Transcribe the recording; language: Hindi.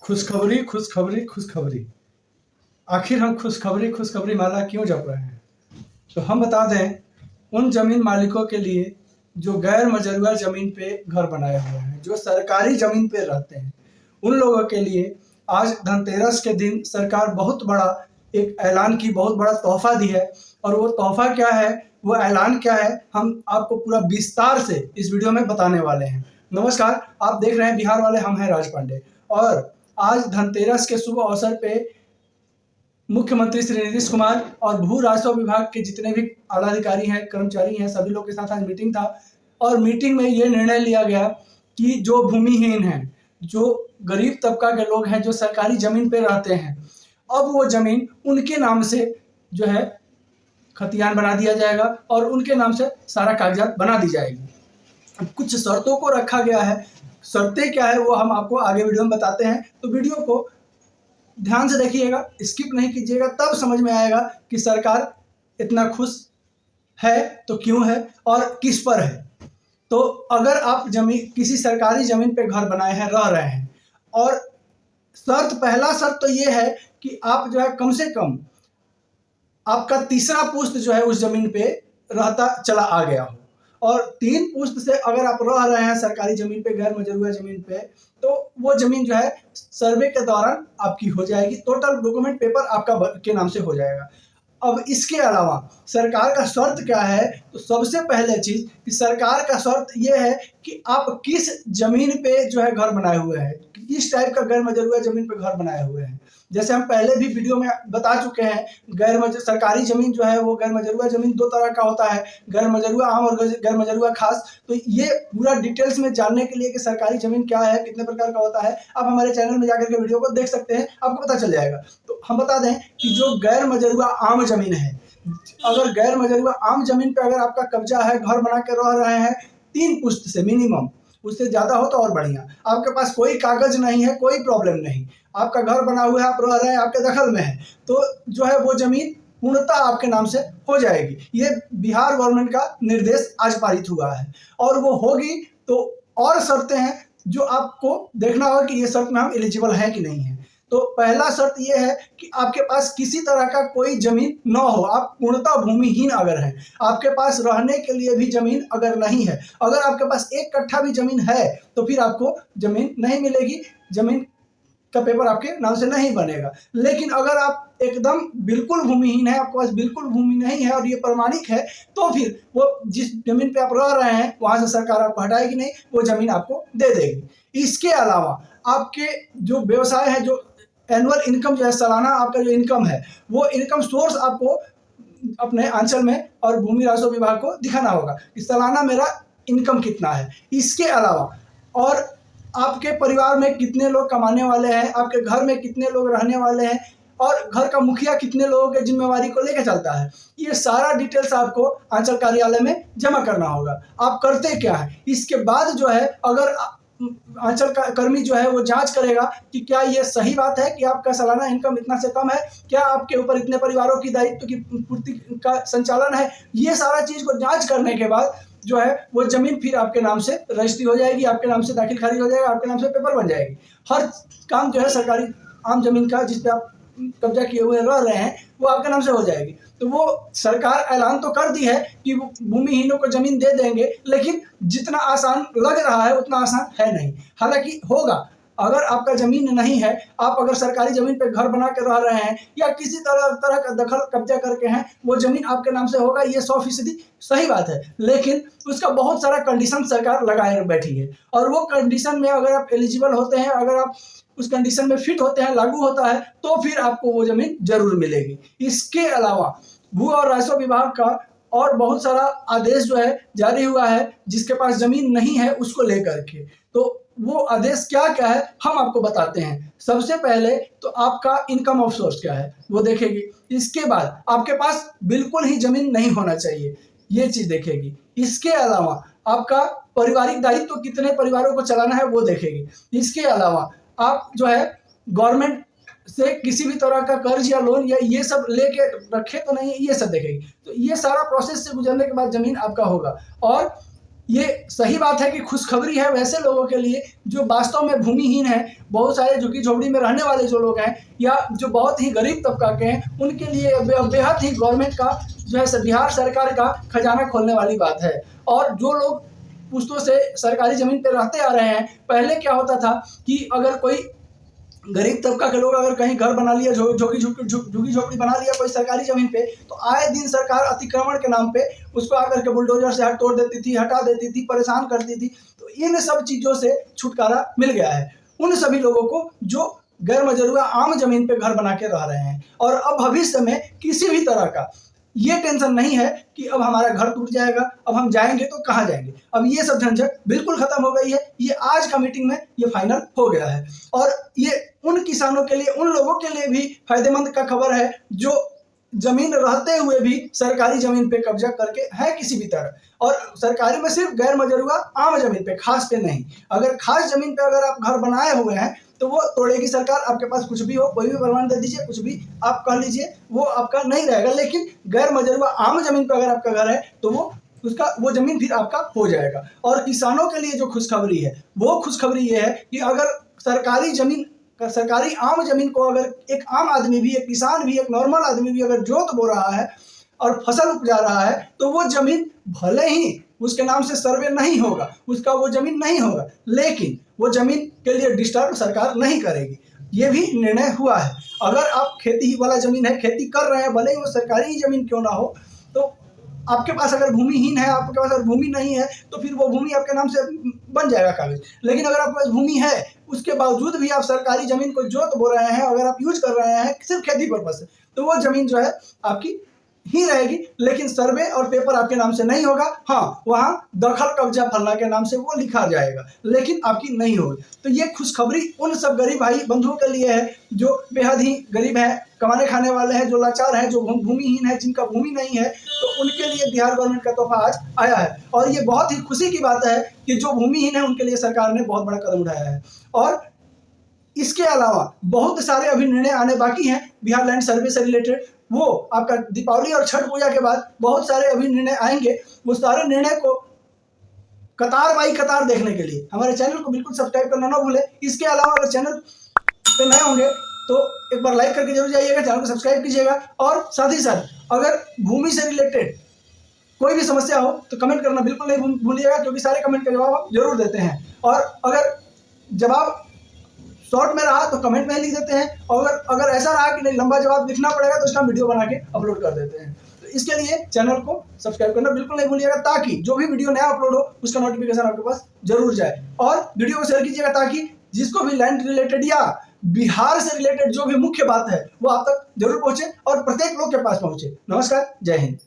खुशखबरी, खुशखबरी, खुशखबरी। आखिर हम खुशखबरी, खुशखबरी माला क्यों जप रहे हैं? तो हम बता दें, उन ज़मीन मालिकों के लिए जो गैर मजरूआ ज़मीन पे घर बनाए हुए हैं, जो सरकारी ज़मीन पे रहते हैं, उन लोगों के लिए आज धनतेरस के दिन सरकार बहुत बड़ा एक ऐलान की बहुत बड़ा तोहफ़ा दी है। और वो तोहफ़ा क्या है, वो ऐलान क्या है, हम आपको पूरा विस्तार से इस वीडियो में बताने वाले हैं। नमस्कार, आप देख रहे हैं बिहार वाले, हम हैं राज पांडे। और आज धनतेरस के शुभ अवसर पे मुख्यमंत्री श्री नीतीश कुमार और भू राजस्व विभाग के जितने भी आलाधिकारी हैं, कर्मचारी हैं, सभी लोग के साथ आज मीटिंग था। और मीटिंग में ये निर्णय लिया गया कि जो भूमिहीन हैं, जो गरीब तबका के लोग हैं, जो सरकारी ज़मीन पे रहते हैं, अब वो ज़मीन उनके नाम से जो है खतियान बना दिया जाएगा और उनके नाम से सारा कागजात बना दी जाएगी। कुछ शर्तों को रखा गया है। शर्तें क्या है वो हम आपको आगे वीडियो में बताते हैं, तो वीडियो को ध्यान से देखिएगा, स्किप नहीं कीजिएगा, तब समझ में आएगा कि सरकार इतना खुश है तो क्यों है और किस पर है। तो अगर आप किसी सरकारी ज़मीन पे घर बनाए हैं, रह रहे हैं, और पहला शर्त तो ये है कि आप जो है कम से कम आपका तीसरा पुश्त जो है उस ज़मीन पे रहता चला आ गया हो, और 3 पुश्त से अगर आप रह रहे हैं सरकारी ज़मीन पे, गैर मजरूआ ज़मीन पे, तो वो ज़मीन जो है सर्वे के दौरान आपकी हो जाएगी, टोटल डॉक्यूमेंट पेपर आपका के नाम से हो जाएगा। अब इसके अलावा सरकार का शर्त क्या है, तो सबसे पहले चीज़ कि सरकार का शर्त ये है कि आप किस ज़मीन पे जो है घर बनाए हुए हैं, किस टाइप का गैर मजरूआ ज़मीन पे घर बनाए हुए हैं। जैसे हम पहले भी वीडियो में बता चुके हैं, सरकारी ज़मीन जो है वो गैर मजरूआ ज़मीन 2 तरह का होता है, गैर मजरूआ आम और गैर मजरूआ खास। तो ये पूरा डिटेल्स में जानने के लिए कि सरकारी ज़मीन क्या है, कितने प्रकार का होता है, आप हमारे चैनल में जाकर के वीडियो को देख सकते हैं, आपको पता चल जाएगा। तो हम बता दें कि जो गैर मजरूआ आम ज़मीन है, अगर गैर मजरूआ आम ज़मीन पे अगर आपका कब्जा है, घर बना के रह रहे हैं 3 पुश्त से मिनिमम, उससे ज़्यादा हो तो और बढ़िया, आपके पास कोई कागज़ नहीं है, कोई प्रॉब्लम नहीं, आपका घर बना हुआ है, आप रह रहे हैं, आपके दखल में है, तो जो है वो ज़मीन पूर्णतः आपके नाम से हो जाएगी। ये बिहार गवर्नमेंट का निर्देश आज पारित हुआ है, और वो होगी तो और शर्तें हैं जो आपको देखना होगा कि ये शर्त में हम एलिजिबल हैं कि नहीं है। तो पहला शर्त ये है कि आपके पास किसी तरह का कोई ज़मीन न हो, आप पूर्णतः भूमिहीन अगर हैं, आपके पास रहने के लिए भी ज़मीन अगर नहीं है, अगर आपके पास 1 कट्ठा भी ज़मीन है तो फिर आपको ज़मीन नहीं मिलेगी, ज़मीन का पेपर आपके नाम से नहीं बनेगा। लेकिन अगर आप एकदम बिल्कुल भूमिहीन है, आपके पास बिल्कुल भूमि नहीं है और ये प्रमाणिक है, तो फिर वो जिस ज़मीन पे आप रह रहे हैं वहाँ से सरकार आपको हटाएगी नहीं, वो ज़मीन आपको दे देगी। इसके अलावा आपके जो व्यवसाय है, जो एनुअल इनकम जो है, सालाना आपका जो इनकम है, वो इनकम सोर्स आपको अपने अंचल में और भूमि राजस्व विभाग को दिखाना होगा कि सालाना मेरा इनकम कितना है। इसके अलावा और आपके परिवार में कितने लोग कमाने वाले हैं, आपके घर में कितने लोग रहने वाले हैं, और घर का मुखिया कितने लोगों के जिम्मेवारी को लेकर चलता है, ये सारा डिटेल्स आपको अंचल कार्यालय में जमा करना होगा। आप करते क्या है, इसके बाद जो है अगर अंचल का कर्मी जो है वो जांच करेगा कि क्या ये सही बात है कि आपका सालाना इनकम इतना से कम है, क्या आपके ऊपर इतने परिवारों की दायित्व की पूर्ति का संचालन है, ये सारा चीज़ को जांच करने के बाद जो है वो ज़मीन फिर आपके नाम से रजिस्ट्री हो जाएगी, आपके नाम से दाखिल खारिज हो जाएगा, आपके नाम से पेपर बन जाएगी। हर काम जो है सरकारी आम ज़मीन का जिस पे आप कब्जा किए हुए रह रहे हैं वो आपके नाम से हो जाएगी। तो वो सरकार ऐलान तो कर दी है कि वो भूमिहीनों को ज़मीन दे देंगे, लेकिन जितना आसान लग रहा है उतना आसान है नहीं। हालांकि होगा, अगर आपका ज़मीन नहीं है, आप अगर सरकारी ज़मीन पे घर बना के रह रहे हैं या किसी तरह का दखल कब्जा करके हैं, वो ज़मीन आपके नाम से होगा, ये 100% सही बात है। लेकिन उसका बहुत सारा कंडीशन सरकार लगाए बैठी है, और वो कंडीशन में अगर आप एलिजिबल होते हैं, अगर आप उस कंडीशन में फिट होते हैं, लागू होता है, तो फिर आपको वो ज़मीन जरूर मिलेगी। इसके अलावा भू और राजस्व विभाग का और बहुत सारा आदेश जो है जारी हुआ है, जिसके पास ज़मीन नहीं है उसको लेकर के। तो वो आदेश क्या क्या है हम आपको बताते हैं। सबसे पहले तो आपका इनकम ऑफ सोर्स क्या है वो देखेगी। इसके बाद आपके पास बिल्कुल ही ज़मीन नहीं होना चाहिए, ये चीज़ देखेगी। इसके अलावा आपका पारिवारिक दायित्व तो कितने परिवारों को चलाना है वो देखेगी। इसके अलावा आप जो है गवर्नमेंट से किसी भी तरह का कर्ज या लोन या ये सब लेके रखे तो नहीं, ये सब देखेगी। तो ये सारा प्रोसेस से गुजरने के बाद ज़मीन आपका होगा। और ये सही बात है कि खुशखबरी है वैसे लोगों के लिए जो वास्तव में भूमिहीन है, बहुत सारे झुग्गी झोपड़ी में रहने वाले जो लोग हैं या जो बहुत ही गरीब तबका के हैं, उनके लिए बेहद ही गवर्नमेंट का जो है बिहार सरकार का खजाना खोलने वाली बात है। और जो लोग पुश्तों से सरकारी ज़मीन पर रहते आ रहे हैं, पहले क्या होता था कि अगर कोई गरीब तबका के लोग अगर कहीं घर बना लिया, झुग्गी झोपड़ी बना लिया कोई सरकारी ज़मीन पे, तो आए दिन सरकार अतिक्रमण के नाम पे उसको आकर के बुलडोजर से तोड़ देती थी, हटा देती थी, परेशान करती थी। तो इन सब चीज़ों से छुटकारा मिल गया है उन सभी लोगों को जो गैर मजरूआ आम ज़मीन पे घर बना के रह रहे हैं। और अब भविष्य में किसी भी तरह का ये टेंशन नहीं है कि अब हमारा घर टूट जाएगा, अब हम जाएंगे तो कहाँ जाएंगे। अब ये सब झंझट बिल्कुल खत्म हो गई है। ये आज का मीटिंग में ये फाइनल हो गया है और ये उन किसानों के लिए, उन लोगों के लिए भी फायदेमंद का खबर है जो जमीन रहते हुए भी सरकारी जमीन पे कब्जा करके है किसी भी तरह, और सरकारी में सिर्फ गैर मजरूआ आम जमीन पे, खास पे नहीं। अगर खास जमीन पे अगर आप घर बनाए हुए हैं तो वो तोड़ेगी सरकार। आपके पास कुछ भी हो, कोई भी प्रमाण दे दीजिए, कुछ भी आप कह लीजिए, वो आपका नहीं रहेगा। लेकिन गैर मजरूआ आम जमीन पे अगर आपका घर है तो वो जमीन फिर आपका हो जाएगा। और किसानों के लिए जो खुशखबरी है वो खुशखबरी ये है कि अगर सरकारी आम जमीन को अगर एक आम आदमी भी, एक किसान भी, एक नॉर्मल आदमी भी अगर जोत बो रहा है और फसल उपजा रहा है तो वो जमीन भले ही उसके नाम से सर्वे नहीं होगा, उसका वो जमीन नहीं होगा, लेकिन वो जमीन के लिए डिस्टर्ब सरकार नहीं करेगी। ये भी निर्णय हुआ है। अगर आप खेती वाला जमीन है, खेती कर रहे हैं, भले ही वो सरकारी ही जमीन क्यों ना हो, तो आपके पास अगर भूमिहीन है, आपके पास अगर भूमि नहीं है तो फिर वो भूमि आपके नाम से बन जाएगा कागज। लेकिन अगर आपके पास भूमि है, उसके बावजूद भी आप सरकारी जमीन को जोत बो रहे हैं, अगर आप यूज कर रहे हैं सिर्फ खेती पर्पज से, तो वो जमीन जो है आपकी ही रहेगी, लेकिन सर्वे और पेपर आपके नाम से नहीं होगा। हाँ, वहाँ दखल कब्जा फलना के नाम से वो लिखा जाएगा, लेकिन आपकी नहीं होगी। तो ये खुशखबरी उन सब गरीब भाई बंधुओं के लिए है जो बेहद ही गरीब हैं, कमाने खाने वाले हैं, जो लाचार हैं, जो भूमिहीन है, जिनका भूमि नहीं है, तो उनके लिए बिहार गवर्नमेंट का तोहफा आज आया है। और ये बहुत ही खुशी की बात है कि जो भूमिहीन है उनके लिए सरकार ने बहुत बड़ा कदम उठाया है। और इसके अलावा बहुत सारे अभी निर्णय आने बाकी हैं बिहार लैंड सर्वे से रिलेटेड। वो आपका दीपावली और छठ पूजा के बाद बहुत सारे अभी निर्णय आएंगे। वो सारे निर्णय को कतार बाई कतार देखने के लिए हमारे चैनल को बिल्कुल सब्सक्राइब करना ना भूलें। इसके अलावा अगर चैनल पे नए होंगे तो एक बार लाइक करके जरूर जाइएगा, चैनल को सब्सक्राइब कीजिएगा। और साथ ही साथ अगर भूमि से रिलेटेड कोई भी समस्या हो तो कमेंट करना बिल्कुल नहीं भूलिएगा, क्योंकि सारे कमेंट का जवाब हम जरूर देते हैं। और अगर जवाब शॉर्ट में रहा तो कमेंट में लिख देते हैं, और अगर ऐसा रहा कि नहीं लंबा जवाब लिखना पड़ेगा तो उसका वीडियो बना के अपलोड कर देते हैं। तो इसके लिए चैनल को सब्सक्राइब करना बिल्कुल नहीं भूलिएगा, ताकि जो भी वीडियो नया अपलोड हो उसका नोटिफिकेशन आपके पास जरूर जाए। और वीडियो को शेयर कीजिएगा ताकि जिसको भी लैंड रिलेटेड या बिहार से रिलेटेड जो भी मुख्य बात है वो आप तक जरूर पहुंचे और प्रत्येक लोग के पास पहुंचे। नमस्कार, जय हिंद।